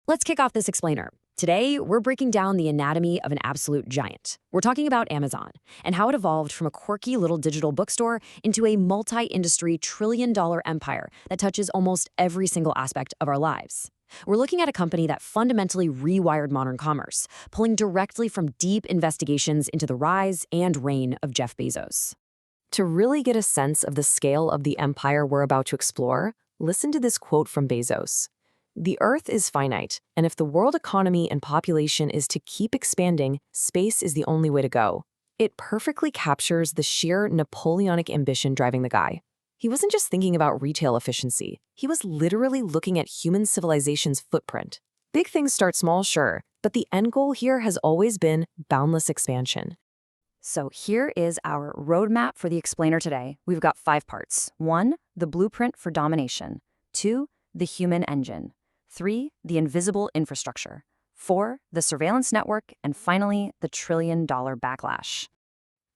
Let's kick off this explainer. Today, we're breaking down the anatomy of an absolute giant. We're talking about Amazon and how it evolved from a quirky little digital bookstore into a multi-industry trillion-dollar empire that touches almost every single aspect of our lives. We're looking at a company that fundamentally rewired modern commerce, pulling directly from deep investigations into the rise and reign of Jeff Bezos. To really get a sense of the scale of the empire we're about to explore, listen to this quote from Bezos. "The Earth is finite, and if the world economy and population is to keep expanding, space is the only way to go." It perfectly captures the sheer Napoleonic ambition driving the guy. He wasn't just thinking about retail efficiency. He was literally looking at human civilization's footprint. Big things start small, sure, but the end goal here has always been boundless expansion. So here is our roadmap for the explainer today. We've got 5 parts. 1, the blueprint for domination. 2, the human engine. 3, the invisible infrastructure. 4, the surveillance network. And finally, the trillion-dollar backlash.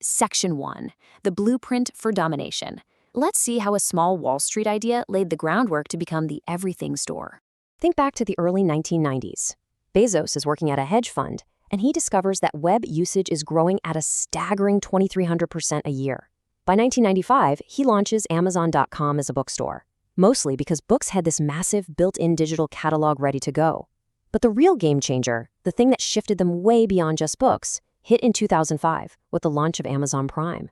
Section 1, the blueprint for domination. Let's see how a small Wall Street idea laid the groundwork to become the everything store. Think back to the early 1990s. Bezos is working at a hedge fund, and he discovers that web usage is growing at a staggering 2,300% a year. By 1995, he launches Amazon.com as a bookstore, mostly because books had this massive built-in digital catalog ready to go. But the real game changer, the thing that shifted them way beyond just books, hit in 2005 with the launch of Amazon Prime.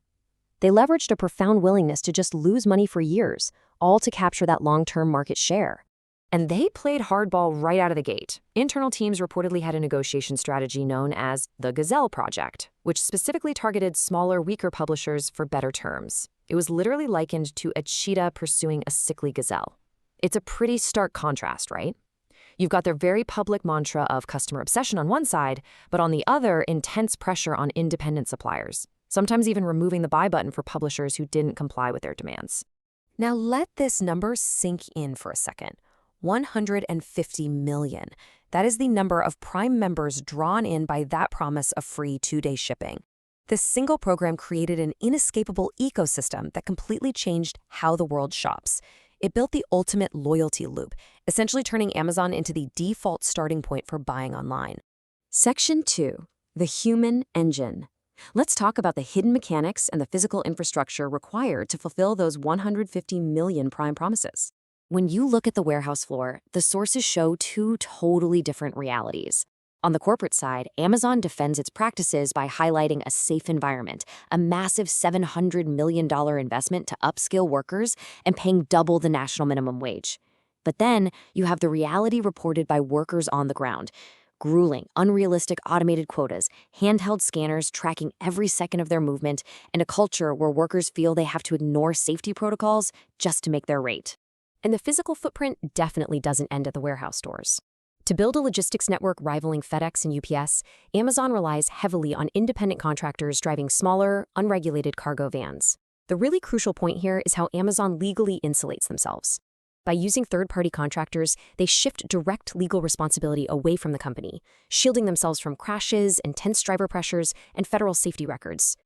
They leveraged a profound willingness to just lose money for years, all to capture that long-term market share. And they played hardball right out of the gate. Internal teams reportedly had a negotiation strategy known as the Gazelle Project, which specifically targeted smaller, weaker publishers for better terms. It was literally likened to a cheetah pursuing a sickly gazelle. It's a pretty stark contrast, right? You've got their very public mantra of customer obsession on one side, but on the other, intense pressure on independent suppliers, sometimes even removing the buy button for publishers who didn't comply with their demands. Now let this number sink in for a second. 150 million. That is the number of Prime members drawn in by that promise of free 2-day shipping. This single program created an inescapable ecosystem that completely changed how the world shops. It built the ultimate loyalty loop, essentially turning Amazon into the default starting point for buying online. Section 2, the human engine. Let's talk about the hidden mechanics and the physical infrastructure required to fulfill those 150 million Prime promises. When you look at the warehouse floor, the sources show 2 totally different realities. On the corporate side, Amazon defends its practices by highlighting a safe environment, a massive $700 million investment to upskill workers, and paying double the national minimum wage. But then you have the reality reported by workers on the ground. Grueling, unrealistic automated quotas, handheld scanners tracking every second of their movement, and a culture where workers feel they have to ignore safety protocols just to make their rate. And the physical footprint definitely doesn't end at the warehouse stores. To build a logistics network rivaling FedEx and UPS, Amazon relies heavily on independent contractors driving smaller, unregulated cargo vans. The really crucial point here is how Amazon legally insulates themselves. By using third-party contractors, they shift direct legal responsibility away from the company, shielding themselves from crashes, intense driver pressures, and federal safety records.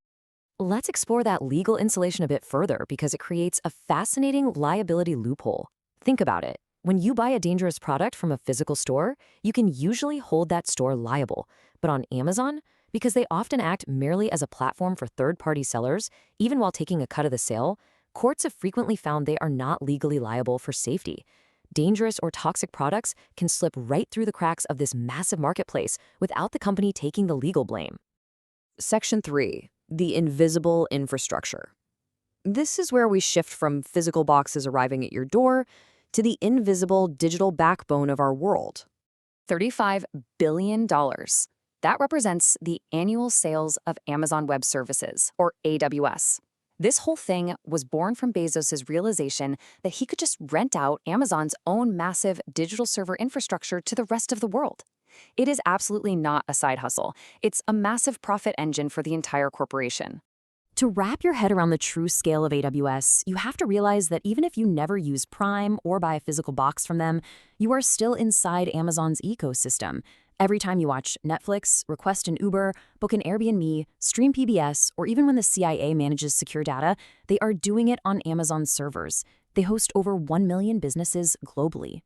Let's explore that legal insulation a bit further because it creates a fascinating liability loophole. Think about it. When you buy a dangerous product from a physical store, you can usually hold that store liable. But on Amazon, because they often act merely as a platform for third-party sellers, even while taking a cut of the sale, courts have frequently found they are not legally liable for safety. Dangerous or toxic products can slip right through the cracks of this massive marketplace without the company taking the legal blame. Section 3. The invisible infrastructure. This is where we shift from physical boxes arriving at your door to the invisible digital backbone of our world. $35 billion. That represents the annual sales of Amazon Web Services, or AWS. This whole thing was born from Bezos' realization that he could just rent out Amazon's own massive digital server infrastructure to the rest of the world. It is absolutely not a side hustle. It's a massive profit engine for the entire corporation. To wrap your head around the true scale of AWS, you have to realize that even if you never use Prime or buy a physical box from them, you are still inside Amazon's ecosystem. Every time you watch Netflix, request an Uber, book an Airbnb, stream PBS, or even when the CIA manages secure data, they are doing it on Amazon's servers. They host over 1 million businesses globally.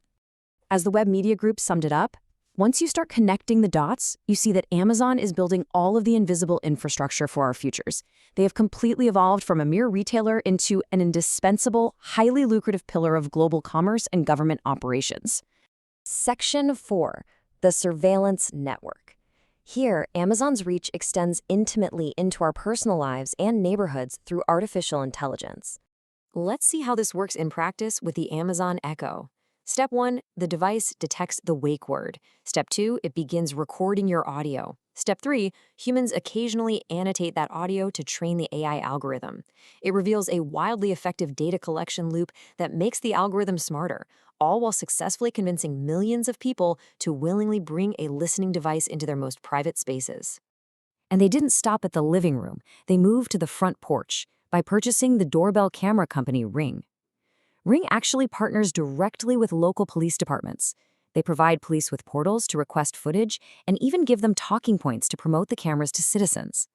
As the Web Media Group summed it up, Once you start connecting the dots, you see that Amazon is building all of the invisible infrastructure for our futures. They have completely evolved from a mere retailer into an indispensable, highly lucrative pillar of global commerce and government operations. Section 4. The Surveillance Network. Here, Amazon's reach extends intimately into our personal lives and neighborhoods through artificial intelligence. Let's see how this works in practice with the Amazon Echo. Step 1, the device detects the wake word. Step 2, it begins recording your audio. Step 3, humans occasionally annotate that audio to train the AI algorithm. It reveals a wildly effective data collection loop that makes the algorithm smarter, all while successfully convincing millions of people to willingly bring a listening device into their most private spaces. And they didn't stop at the living room. They moved to the front porch by purchasing the doorbell camera company Ring. Ring actually partners directly with local police departments. They provide police with portals to request footage and even give them talking points to promote the cameras to citizens.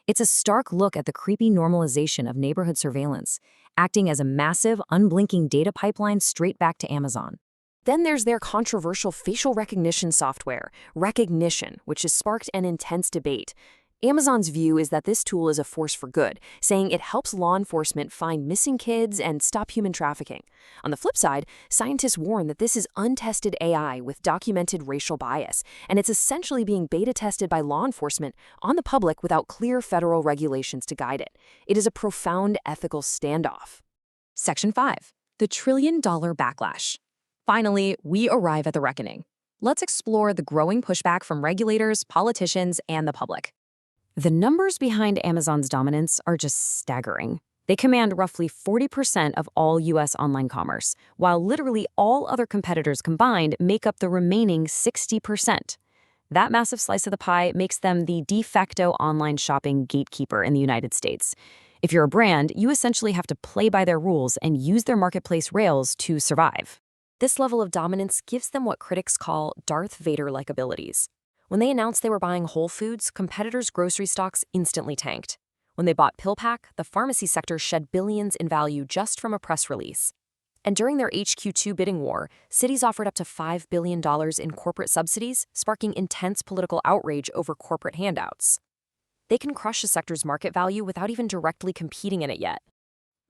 It's a stark look at the creepy normalization of neighborhood surveillance, acting as a massive, unblinking data pipeline straight back to Amazon. Then there's their controversial facial recognition software, Recognition, which has sparked an intense debate. Amazon's view is that this tool is a force for good, saying it helps law enforcement find missing kids and stop human trafficking. On the flip side, scientists warn that this is untested AI with documented racial bias, and it's essentially being beta tested by law enforcement on the public without clear federal regulations to guide it. It is a profound ethical standoff. Section 5. The trillion-dollar backlash. Finally, we arrive at the reckoning. Let's explore the growing pushback from regulators, politicians, and the public. The numbers behind Amazon's dominance are just staggering. They command roughly 40% of all U.S. online commerce, while literally all other competitors combined make up the remaining 60%. That massive slice of the pie makes them the de facto online shopping gatekeeper in the United States. If you're a brand, you essentially have to play by their rules and use their marketplace rails to survive. This level of dominance gives them what critics call Darth Vader-like abilities. When they announced they were buying Whole Foods, competitors' grocery stocks instantly tanked. When they bought PillPack, the pharmacy sector shed billions in value just from a press release. And during their HQ2 bidding war, cities offered up to $5 billion in corporate subsidies, sparking intense political outrage over corporate handouts. They can crush a sector's market value without even directly competing in it yet.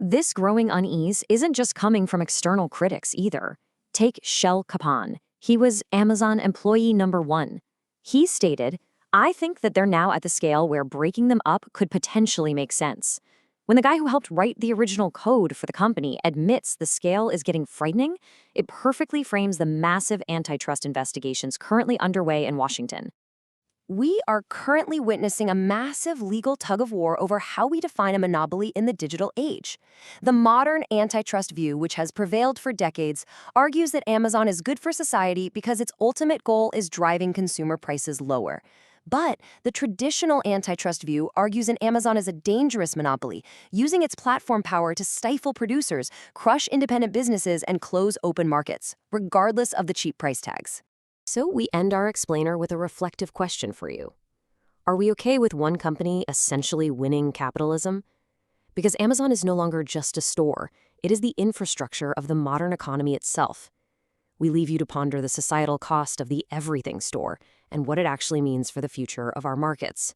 This growing unease isn't just coming from external critics either. Take Shel Kapan. He was Amazon employee number 1. He stated, "I think that they're now at the scale where breaking them up could potentially make sense." When the guy who helped write the original code for the company admits the scale is getting frightening, it perfectly frames the massive antitrust investigations currently underway in Washington. We are currently witnessing a massive legal tug-of-war over how we define a monopoly in the digital age. The modern antitrust view, which has prevailed for decades, argues that Amazon is good for society because its ultimate goal is driving consumer prices lower. But the traditional antitrust view argues that Amazon is a dangerous monopoly, using its platform power to stifle producers, crush independent businesses, and close open markets, regardless of the cheap price tags. So we end our explainer with a reflective question for you. Are we okay with one company essentially winning capitalism? Because Amazon is no longer just a store. It is the infrastructure of the modern economy itself. We leave you to ponder the societal cost of the everything store and what it actually means for the future of our markets.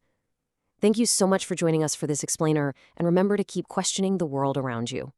Thank you so much for joining us for this explainer, and remember to keep questioning the world around you.